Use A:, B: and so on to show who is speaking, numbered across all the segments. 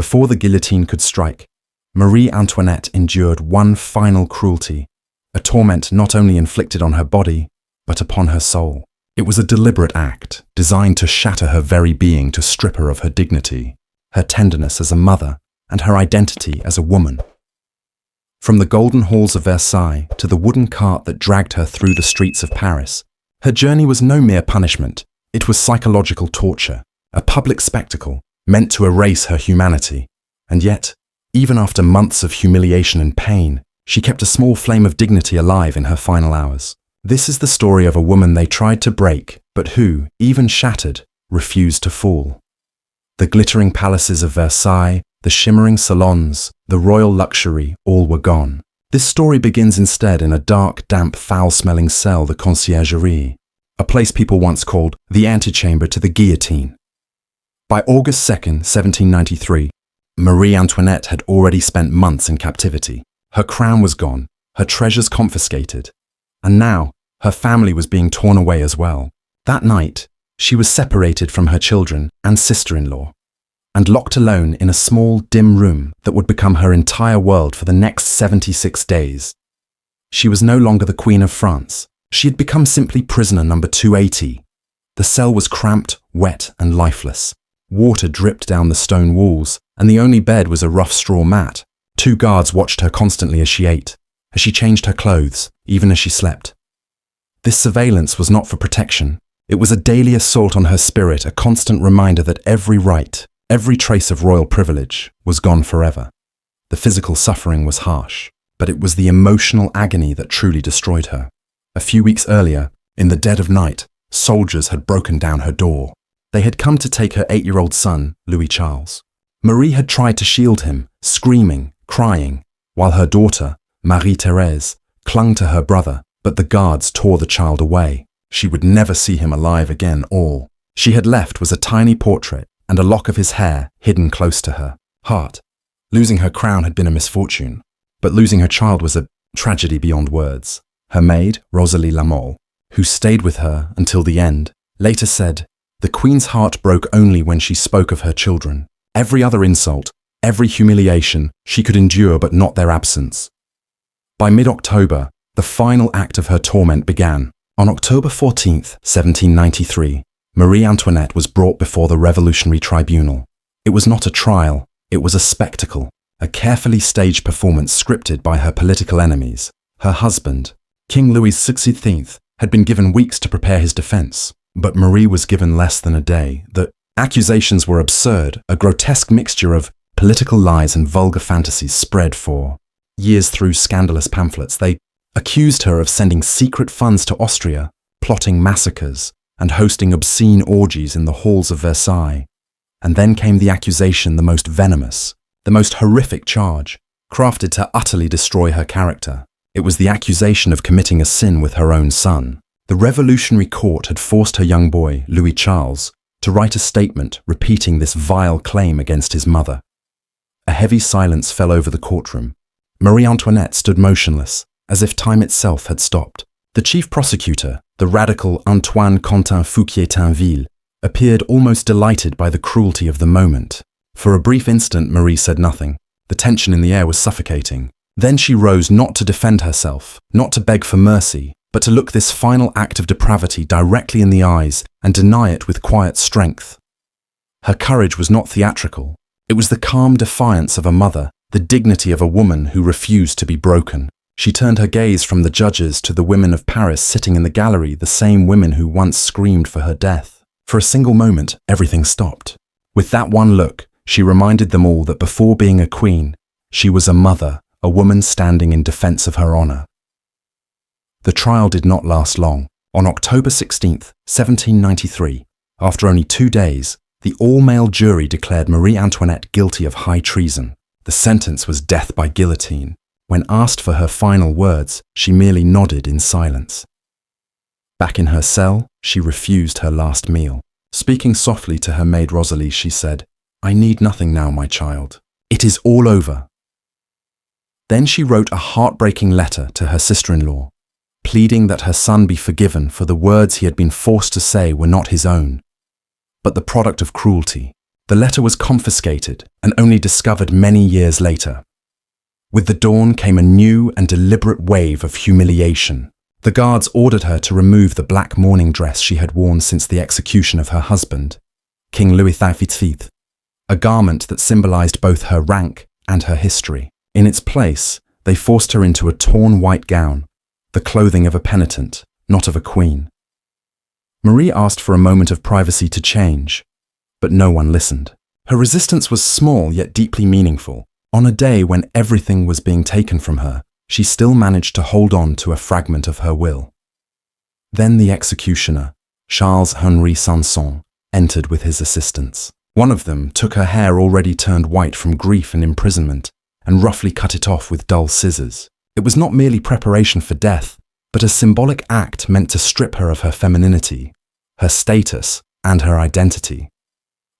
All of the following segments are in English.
A: Before the guillotine could strike, Marie Antoinette endured one final cruelty, a torment not only inflicted on her body, but upon her soul. It was a deliberate act designed to shatter her very being, to strip her of her dignity, her tenderness as a mother, and her identity as a woman. From the golden halls of Versailles to the wooden cart that dragged her through the streets of Paris, her journey was no mere punishment. It was psychological torture, a public spectacle meant to erase her humanity. And yet, even after months of humiliation and pain, she kept a small flame of dignity alive in her final hours. This is the story of a woman they tried to break, but who, even shattered, refused to fall. The glittering palaces of Versailles, the shimmering salons, the royal luxury, all were gone. This story begins instead in a dark, damp, foul-smelling cell, the conciergerie, a place people once called the antechamber to the guillotine. By August 2nd, 1793, Marie Antoinette had already spent months in captivity. Her crown was gone, her treasures confiscated, and now her family was being torn away as well. That night, she was separated from her children and sister-in-law, and locked alone in a small, dim room that would become her entire world for the next 76 days. She was no longer the Queen of France. She had become simply prisoner number 280. The cell was cramped, wet, and lifeless. Water dripped down the stone walls, and the only bed was a rough straw mat. 2 guards watched her constantly as she ate, as she changed her clothes, even as she slept. This surveillance was not for protection. It was a daily assault on her spirit, a constant reminder that every right, every trace of royal privilege was gone forever. The physical suffering was harsh, but it was the emotional agony that truly destroyed her. A few weeks earlier, in the dead of night, soldiers had broken down her door. They had come to take her 8-year-old son, Louis Charles. Marie had tried to shield him, screaming, crying, while her daughter, Marie Thérèse, clung to her brother, but the guards tore the child away. She would never see him alive again. All she had left was a tiny portrait and a lock of his hair hidden close to her heart. Losing her crown had been a misfortune, but losing her child was a tragedy beyond words. Her maid, Rosalie Lamole, who stayed with her until the end, later said, "The Queen's heart broke only when she spoke of her children. Every other insult, every humiliation she could endure, but not their absence." By mid-October, the final act of her torment began. On October 14th, 1793, Marie Antoinette was brought before the Revolutionary Tribunal. It was not a trial, it was a spectacle, a carefully staged performance scripted by her political enemies. Her husband, King Louis XVI, had been given weeks to prepare his defense, but Marie was given less than a day. The accusations were absurd, a grotesque mixture of political lies and vulgar fantasies spread for years through scandalous pamphlets. They accused her of sending secret funds to Austria, plotting massacres, and hosting obscene orgies in the halls of Versailles. And then came the accusation, the most venomous, the most horrific charge, crafted to utterly destroy her character. It was the accusation of committing a sin with her own son. The Revolutionary Court had forced her young boy, Louis Charles, to write a statement repeating this vile claim against his mother. A heavy silence fell over the courtroom. Marie Antoinette stood motionless, as if time itself had stopped. The chief prosecutor, the radical Antoine Quentin Fouquier-Tinville, appeared almost delighted by the cruelty of the moment. For a brief instant, Marie said nothing. The tension in the air was suffocating. Then she rose, not to defend herself, not to beg for mercy, but to look this final act of depravity directly in the eyes and deny it with quiet strength. Her courage was not theatrical. It was the calm defiance of a mother, the dignity of a woman who refused to be broken. She turned her gaze from the judges to the women of Paris sitting in the gallery, the same women who once screamed for her death. For a single moment, everything stopped. With that one look, she reminded them all that before being a queen, she was a mother, a woman standing in defense of her honor. The trial did not last long. On October 16th, 1793, after only 2 days, the all-male jury declared Marie Antoinette guilty of high treason. The sentence was death by guillotine. When asked for her final words, she merely nodded in silence. Back in her cell, she refused her last meal. Speaking softly to her maid Rosalie, she said, "I need nothing now, my child. It is all over." Then she wrote a heartbreaking letter to her sister-in-law, pleading that her son be forgiven for the words he had been forced to say were not his own, but the product of cruelty. The letter was confiscated and only discovered many years later. With the dawn came a new and deliberate wave of humiliation. The guards ordered her to remove the black mourning dress she had worn since the execution of her husband, King Louis XV, a garment that symbolized both her rank and her history. In its place, they forced her into a torn white gown, the clothing of a penitent, not of a queen. Marie asked for a moment of privacy to change, but no one listened. Her resistance was small yet deeply meaningful. On a day when everything was being taken from her, she still managed to hold on to a fragment of her will. Then the executioner, Charles-Henri Sanson, entered with his assistants. One of them took her hair already turned white from grief and imprisonment and roughly cut it off with dull scissors. It was not merely preparation for death, but a symbolic act meant to strip her of her femininity, her status, and her identity.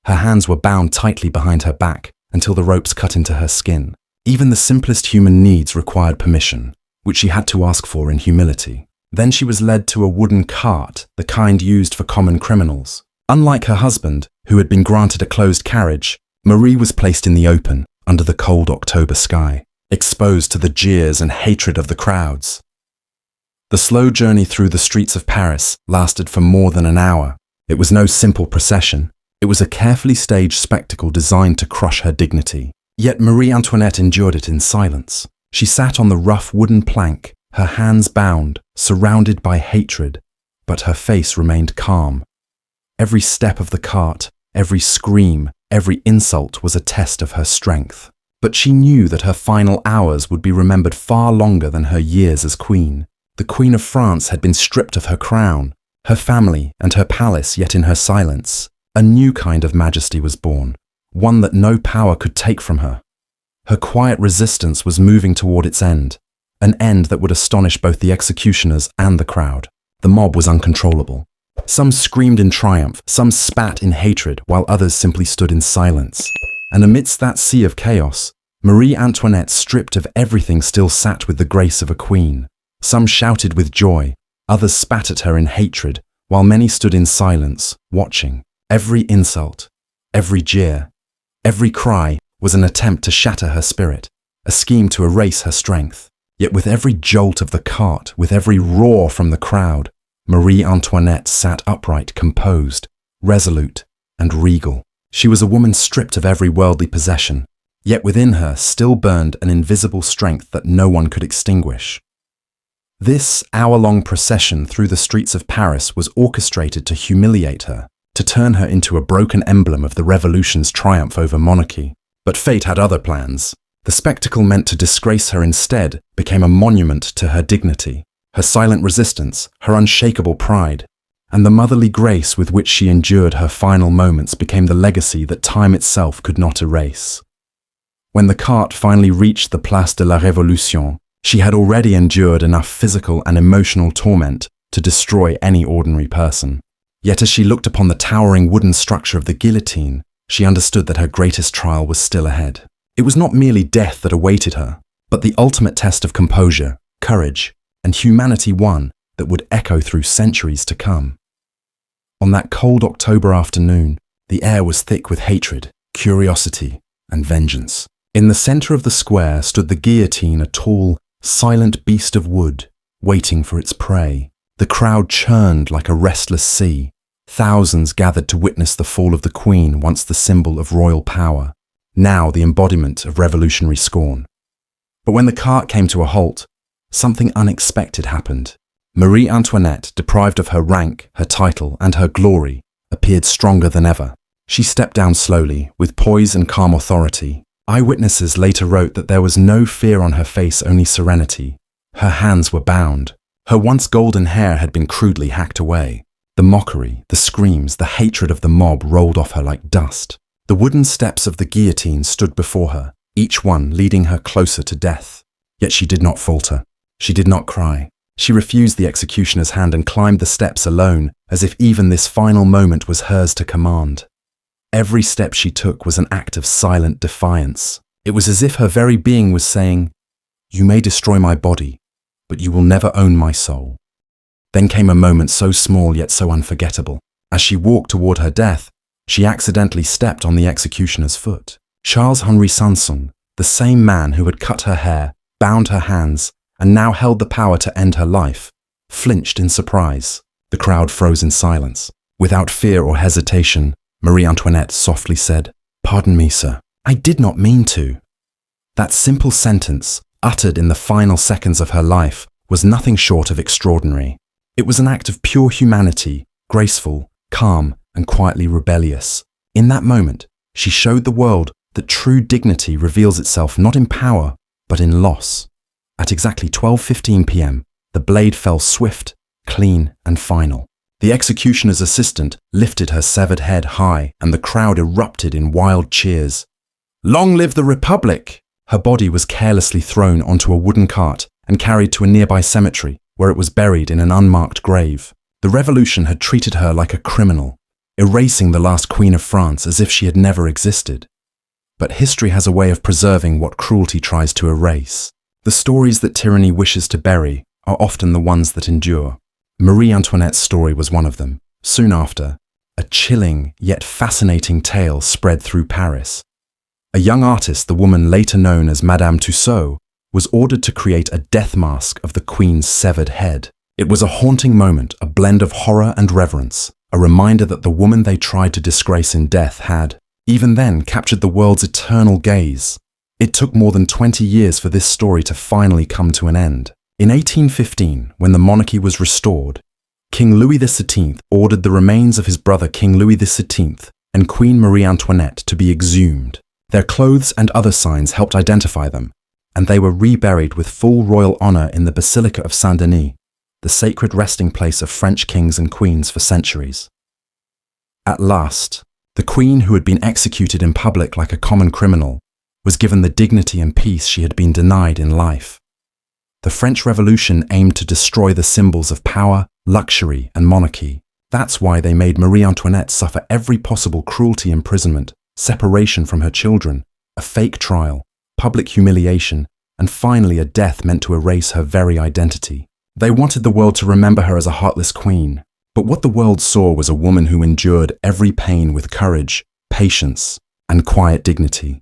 A: Her hands were bound tightly behind her back until the ropes cut into her skin. Even the simplest human needs required permission, which she had to ask for in humility. Then she was led to a wooden cart, the kind used for common criminals. Unlike her husband, who had been granted a closed carriage, Marie was placed in the open, under the cold October sky, exposed to the jeers and hatred of the crowds. The slow journey through the streets of Paris lasted for more than an hour. It was no simple procession. It was a carefully staged spectacle designed to crush her dignity. Yet Marie Antoinette endured it in silence. She sat on the rough wooden plank, her hands bound, surrounded by hatred, but her face remained calm. Every step of the cart, every scream, every insult was a test of her strength. But she knew that her final hours would be remembered far longer than her years as queen. The Queen of France had been stripped of her crown, her family and her palace, yet in her silence, a new kind of majesty was born, one that no power could take from her. Her quiet resistance was moving toward its end, an end that would astonish both the executioners and the crowd. The mob was uncontrollable. Some screamed in triumph, some spat in hatred, while others simply stood in silence. And amidst that sea of chaos, Marie Antoinette, stripped of everything, still sat with the grace of a queen. Some shouted with joy, others spat at her in hatred, while many stood in silence, watching. Every insult, every jeer, every cry was an attempt to shatter her spirit, a scheme to erase her strength. Yet with every jolt of the cart, with every roar from the crowd, Marie Antoinette sat upright, composed, resolute, and regal. She was a woman stripped of every worldly possession, yet within her still burned an invisible strength that no one could extinguish. This hour-long procession through the streets of Paris was orchestrated to humiliate her, to turn her into a broken emblem of the revolution's triumph over monarchy. But fate had other plans. The spectacle meant to disgrace her instead became a monument to her dignity, her silent resistance, her unshakable pride, and the motherly grace with which she endured her final moments became the legacy that time itself could not erase. When the cart finally reached the Place de la Révolution, she had already endured enough physical and emotional torment to destroy any ordinary person. Yet as she looked upon the towering wooden structure of the guillotine, she understood that her greatest trial was still ahead. It was not merely death that awaited her, but the ultimate test of composure, courage, and humanity, one that would echo through centuries to come. On that cold October afternoon, the air was thick with hatred, curiosity, and vengeance. In the center of the square stood the guillotine, a tall, silent beast of wood, waiting for its prey. The crowd churned like a restless sea. Thousands gathered to witness the fall of the Queen, once the symbol of royal power, now the embodiment of revolutionary scorn. But when the cart came to a halt, something unexpected happened. Marie Antoinette, deprived of her rank, her title, and her glory, appeared stronger than ever. She stepped down slowly, with poise and calm authority. Eyewitnesses later wrote that there was no fear on her face, only serenity. Her hands were bound. Her once golden hair had been crudely hacked away. The mockery, the screams, the hatred of the mob rolled off her like dust. The wooden steps of the guillotine stood before her, each one leading her closer to death. Yet she did not falter. She did not cry. She refused the executioner's hand and climbed the steps alone, as if even this final moment was hers to command. Every step she took was an act of silent defiance. It was as if her very being was saying, "You may destroy my body, but you will never own my soul." Then came a moment so small yet so unforgettable. As she walked toward her death, She accidentally stepped on the executioner's foot. Charles-Henri Sanson, the same man who had cut her hair, bound her hands, and now held the power to end her life, flinched in surprise. The crowd froze in silence. Without fear or hesitation, Marie Antoinette softly said, "Pardon me, sir. I did not mean to." That simple sentence, uttered in the final seconds of her life, was nothing short of extraordinary. It was an act of pure humanity, graceful, calm, and quietly rebellious. In that moment, she showed the world that true dignity reveals itself not in power, but in loss. At exactly 12:15 p.m., the blade fell swift, clean, and final. The executioner's assistant lifted her severed head high, and the crowd erupted in wild cheers. "Long live the Republic!" Her body was carelessly thrown onto a wooden cart and carried to a nearby cemetery, where it was buried in an unmarked grave. The revolution had treated her like a criminal, erasing the last Queen of France as if she had never existed. But history has a way of preserving what cruelty tries to erase. The stories that tyranny wishes to bury are often the ones that endure. Marie Antoinette's story was one of them. Soon after, a chilling yet fascinating tale spread through Paris. A young artist, the woman later known as Madame Tussaud, was ordered to create a death mask of the Queen's severed head. It was a haunting moment, a blend of horror and reverence, a reminder that the woman they tried to disgrace in death had, even then, captured the world's eternal gaze. It took more than 20 years for this story to finally come to an end. In 1815, when the monarchy was restored, King Louis XVII ordered the remains of his brother King Louis XVII and Queen Marie Antoinette to be exhumed. Their clothes and other signs helped identify them, and they were reburied with full royal honor in the Basilica of Saint-Denis, the sacred resting place of French kings and queens for centuries. At last, the Queen, who had been executed in public like a common criminal, was given the dignity and peace she had been denied in life. The French Revolution aimed to destroy the symbols of power, luxury, and monarchy. That's why they made Marie Antoinette suffer every possible cruelty, imprisonment, separation from her children, a fake trial, public humiliation, and finally a death meant to erase her very identity. They wanted the world to remember her as a heartless queen, but what the world saw was a woman who endured every pain with courage, patience, and quiet dignity.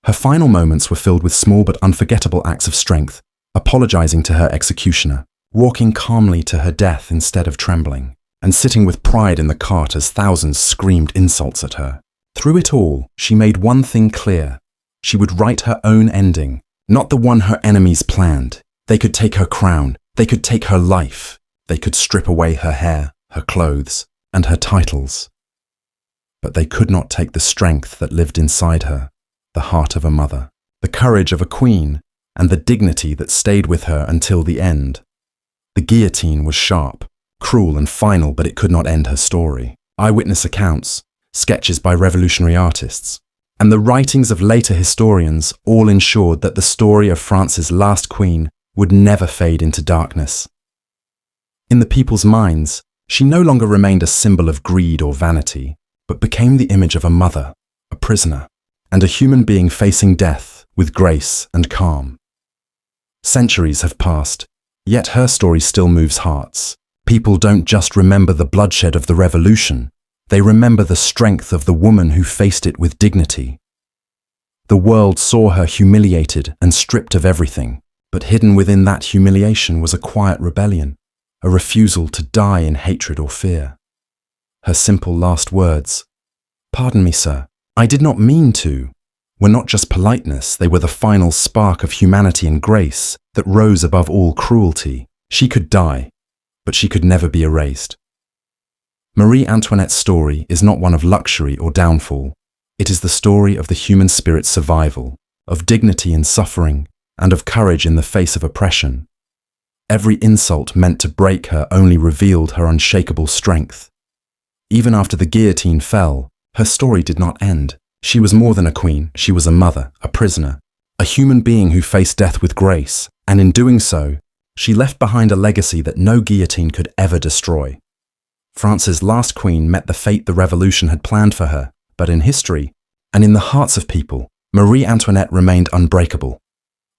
A: Her final moments were filled with small but unforgettable acts of strength, apologizing to her executioner, walking calmly to her death instead of trembling, and sitting with pride in the cart as thousands screamed insults at her. Through it all, she made one thing clear. She would write her own ending, not the one her enemies planned. They could take her crown, they could take her life, they could strip away her hair, her clothes, and her titles. But they could not take the strength that lived inside her, the heart of a mother, the courage of a queen, and the dignity that stayed with her until the end. The guillotine was sharp, cruel and final, but it could not end her story. Eyewitness accounts, sketches by revolutionary artists, and the writings of later historians all ensured that the story of France's last queen would never fade into darkness. In the people's minds, she no longer remained a symbol of greed or vanity, but became the image of a mother, a prisoner, and a human being facing death with grace and calm. Centuries have passed, yet her story still moves hearts. People don't just remember the bloodshed of the revolution, they remember the strength of the woman who faced it with dignity. The world saw her humiliated and stripped of everything, but hidden within that humiliation was a quiet rebellion, a refusal to die in hatred or fear. Her simple last words, "Pardon me, sir, I did not mean to," were not just politeness, they were the final spark of humanity and grace that rose above all cruelty. She could die, but she could never be erased. Marie Antoinette's story is not one of luxury or downfall. It is the story of the human spirit's survival, of dignity in suffering, and of courage in the face of oppression. Every insult meant to break her only revealed her unshakable strength. Even after the guillotine fell, her story did not end. She was more than a queen, she was a mother, a prisoner, a human being who faced death with grace, and in doing so, she left behind a legacy that no guillotine could ever destroy. France's last queen met the fate the revolution had planned for her, but in history, and in the hearts of people, Marie Antoinette remained unbreakable.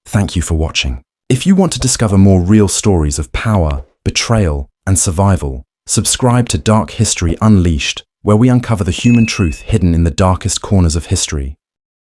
A: Thank you for watching. If you want to discover more real stories of power, betrayal, and survival, subscribe to Dark History Unleashed where we uncover the human truth hidden in the darkest corners of history.